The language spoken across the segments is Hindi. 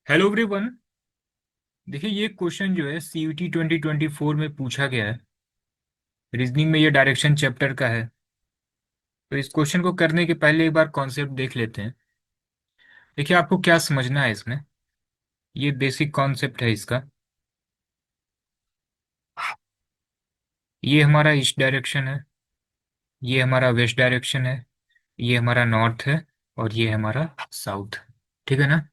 Hello everyone. देखिए ये क्वेश्चन जो है सीयूटी 2024 में पूछा गया है। रीजनिंग में ये डायरेक्शन चैप्टर का है। तो इस क्वेश्चन को करने के पहले एक बार कॉन्सेप्ट देख लेते हैं। देखिए आपको क्या समझना है इसमें। ये बेसिक कॉन्सेप्ट है इसका। ये हमारा ईस्ट डायरेक्शन है, ये हमारा वेस्ट डायरेक्शन है, ये हमारा नॉर्थ है और ये हमारा साउथ। ठीक है ना।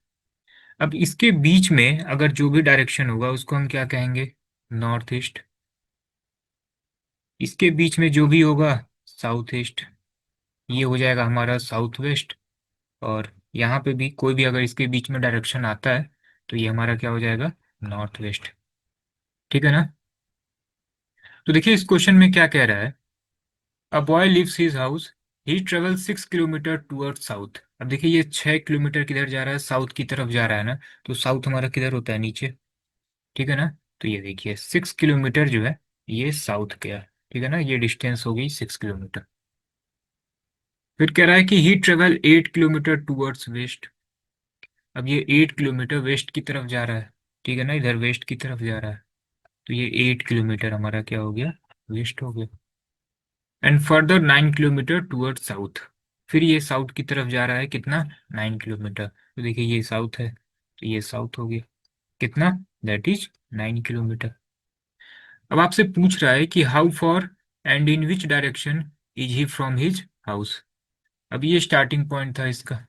अब इसके बीच में अगर जो भी डायरेक्शन होगा उसको हम क्या कहेंगे? North east. इसके बीच में जो भी होगा साउथ ईस्ट। ये हो जाएगा हमारा साउथ वेस्ट। और यहाँ पे भी कोई भी अगर इसके बीच में डायरेक्शन आता है तो ये हमारा क्या हो जाएगा? North west. ठीक है ना। तो देखिए इस क्वेश्चन में क्या कह रहा है। A boy lives his house, he travel 6 kilometre toward south. अब देखिए ये 6 किलोमीटर किधर जा रहा है? साउथ की तरफ जा रहा है ना। तो साउथ हमारा किधर होता है? नीचे। ठीक है ना। तो ये देखिए 6 किलोमीटर जो है ये साउथ गया। ठीक है ना। ये डिस्टेंस हो गई 6 किलोमीटर। फिर कह रहा है कि ही ट्रेवल 8 किलोमीटर टूवर्ड्स वेस्ट। अब ये 8 किलोमीटर वेस्ट की तरफ जा रहा है। ठीक है ना। इधर वेस्ट की तरफ जा रहा है। तो ये 8 किलोमीटर हमारा क्या हो गया? वेस्ट हो गया। And further 9 kilometre toward south. फिर ये साउथ की तरफ जा रहा है कितना? 9 किलोमीटर। तो देखिए ये साउथ है तो ये साउथ हो गया। कितना? That is 9 kilometre. अब आपसे पूछ रहा है कि how for and in which direction is he from his house. अब ये स्टार्टिंग पॉइंट था इसका।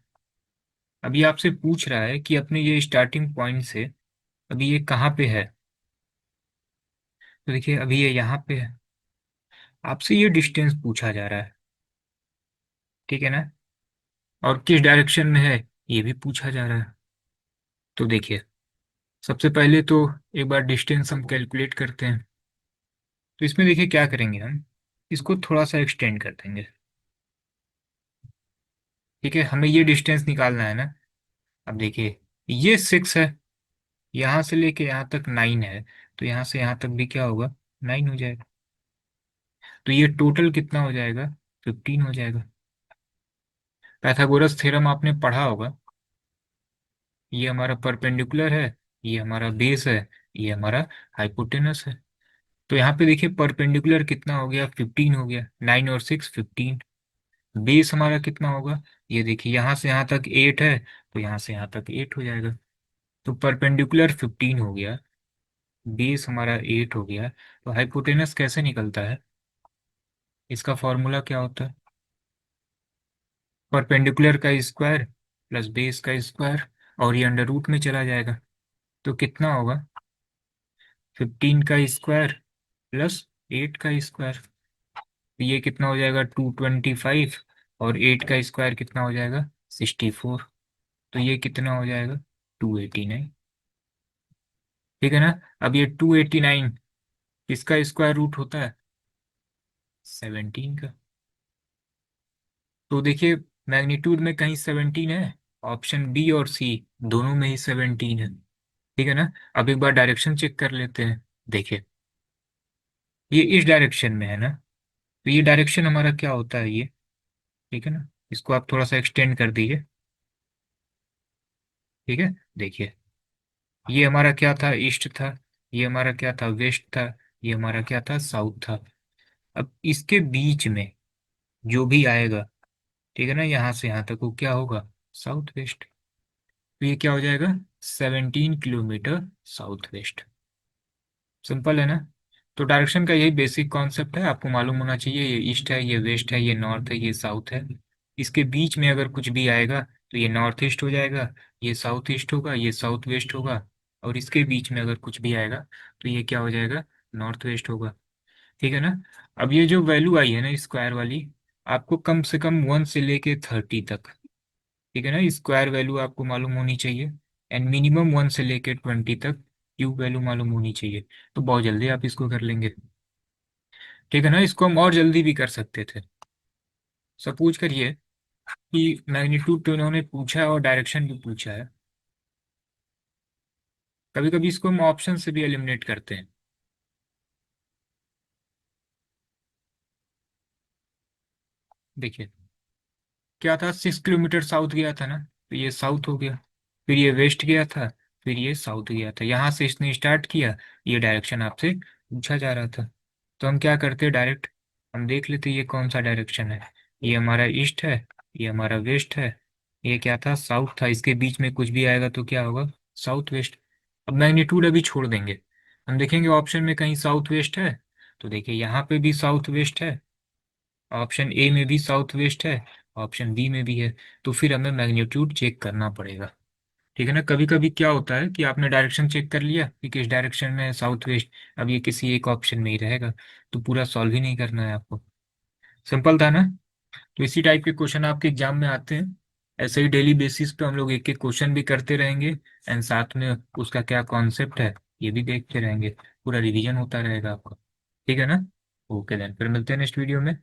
अभी आपसे पूछ रहा है कि अपने ये स्टार्टिंग पॉइंट से अभी ये कहाँ पे है। तो देखिए अभी ये यहाँ पे है। आपसे ये डिस्टेंस पूछा जा रहा है। ठीक है ना। और किस डायरेक्शन में है ये भी पूछा जा रहा है। तो देखिए सबसे पहले तो एक बार डिस्टेंस हम कैलकुलेट करते हैं। तो इसमें देखिए क्या करेंगे हम, इसको थोड़ा सा एक्सटेंड कर देंगे। ठीक है। हमें ये डिस्टेंस निकालना है ना। अब देखिए ये 6 है, यहाँ से लेके यहाँ तक 9 है। तो यहाँ से यहाँ तक भी क्या होगा? 9 हो जाएगा। तो ये टोटल कितना हो जाएगा? 15 हो जाएगा। पाइथागोरस थ्योरम आपने पढ़ा होगा। ये हमारा परपेंडिकुलर है, ये हमारा बेस है, ये हमारा हाइपोटेनस है। तो यहाँ पे देखिए परपेंडिकुलर कितना हो गया? 15 हो गया। 9 और 6 15। बेस हमारा कितना होगा? ये देखिए यहाँ से यहाँ तक 8 है तो यहाँ से यहाँ तक 8 हो जाएगा। तो परपेंडिकुलर 15 हो गया, बेस हमारा 8 हो गया। तो हाइपोटेनस कैसे निकलता है? इसका फॉर्मूला क्या होता है? परपेंडिकुलर का स्क्वायर प्लस बेस का स्क्वायर, और ये अंडर रूट में चला जाएगा। तो कितना होगा? 15 का स्क्वायर प्लस 8 का स्क्वायर। तो ये कितना हो जाएगा? 225। और 8 का स्क्वायर कितना हो जाएगा? 64। तो ये कितना हो जाएगा? 289। ठीक है ना। अब ये 289 किसका स्क्वायर रूट होता है? 17 का। तो देखिए मैग्नीट्यूड में कहीं 17 है, ऑप्शन बी और सी दोनों में ही 17 है। ठीक है ना। अब एक बार डायरेक्शन चेक कर लेते हैं। देखिए ये इस डायरेक्शन में है ना। तो ये डायरेक्शन हमारा क्या होता है ये? ठीक है ना। इसको आप थोड़ा सा एक्सटेंड कर दीजिए। ठीक है। देखिए ये हमारा क्या था? ईस्ट था। ये हमारा क्या था? वेस्ट था। ये हमारा क्या था? साउथ था। अब इसके बीच में जो भी आएगा, ठीक है ना, यहाँ से यहाँ तक वो क्या होगा? South west. तो ये क्या हो जाएगा? 17 किलोमीटर साउथ वेस्ट। सिंपल है ना। तो डायरेक्शन का यही बेसिक कॉन्सेप्ट है, आपको मालूम होना चाहिए। ये ईस्ट है, ये वेस्ट है, ये नॉर्थ है, ये साउथ है। इसके बीच में अगर कुछ भी आएगा तो ये नॉर्थ ईस्ट हो जाएगा, ये साउथ ईस्ट होगा, ये साउथ वेस्ट होगा। और इसके बीच में अगर कुछ भी आएगा तो ये क्या हो जाएगा? नॉर्थ वेस्ट होगा। ठीक है ना। अब ये जो वैल्यू आई है ना स्क्वायर वाली, आपको कम से कम 1 से लेके 30 तक, ठीक है ना, स्क्वायर वैल्यू आपको मालूम होनी चाहिए। एंड मिनिमम 1 से लेके 20 तक क्यूब वैल्यू मालूम होनी चाहिए। तो बहुत जल्दी आप इसको कर लेंगे। ठीक है ना। इसको हम और जल्दी भी कर सकते थे। सपोज करिए कि मैग्नीट्यूड तो इन्होंने पूछा है और डायरेक्शन भी पूछा है। कभी कभी इसको हम ऑप्शन से भी एलिमिनेट करते हैं। देखिए क्या था? 6 किलोमीटर साउथ गया था ना। तो ये साउथ हो गया। फिर ये वेस्ट गया था, फिर ये साउथ गया था, यहाँ से इसने स्टार्ट किया, ये डायरेक्शन आपसे पूछा जा रहा था। तो हम क्या करते डायरेक्ट, हम देख लेते ये कौन सा डायरेक्शन है। ये हमारा ईस्ट है, ये हमारा वेस्ट है, ये क्या था, साउथ था। इसके बीच में कुछ भी आएगा तो क्या होगा, साउथ वेस्ट। अब मैग्नीट्यूड अभी छोड़ देंगे, हम देखेंगे ऑप्शन में कहीं साउथ वेस्ट है, तो देखिए यहाँ पे भी साउथ वेस्ट है, ऑप्शन ए में भी साउथ वेस्ट है, ऑप्शन बी में भी है। तो फिर हमें मैग्नीट्यूड चेक करना पड़ेगा। ठीक है ना, कभी कभी क्या होता है कि आपने डायरेक्शन चेक कर लिया कि किस डायरेक्शन में है, साउथ वेस्ट, अब ये किसी एक ऑप्शन में ही रहेगा, तो पूरा सॉल्व ही नहीं करना है आपको। सिंपल था ना। तो इसी टाइप के क्वेश्चन आपके एग्जाम में आते हैं। ऐसे ही डेली बेसिस पे हम लोग एक एक क्वेश्चन भी करते रहेंगे, एंड साथ में उसका क्या कॉन्सेप्ट है ये भी देखते रहेंगे, पूरा रिवीजन होता रहेगा आपका। ठीक है ना। ओके देन, फिर मिलते हैं नेक्स्ट वीडियो में।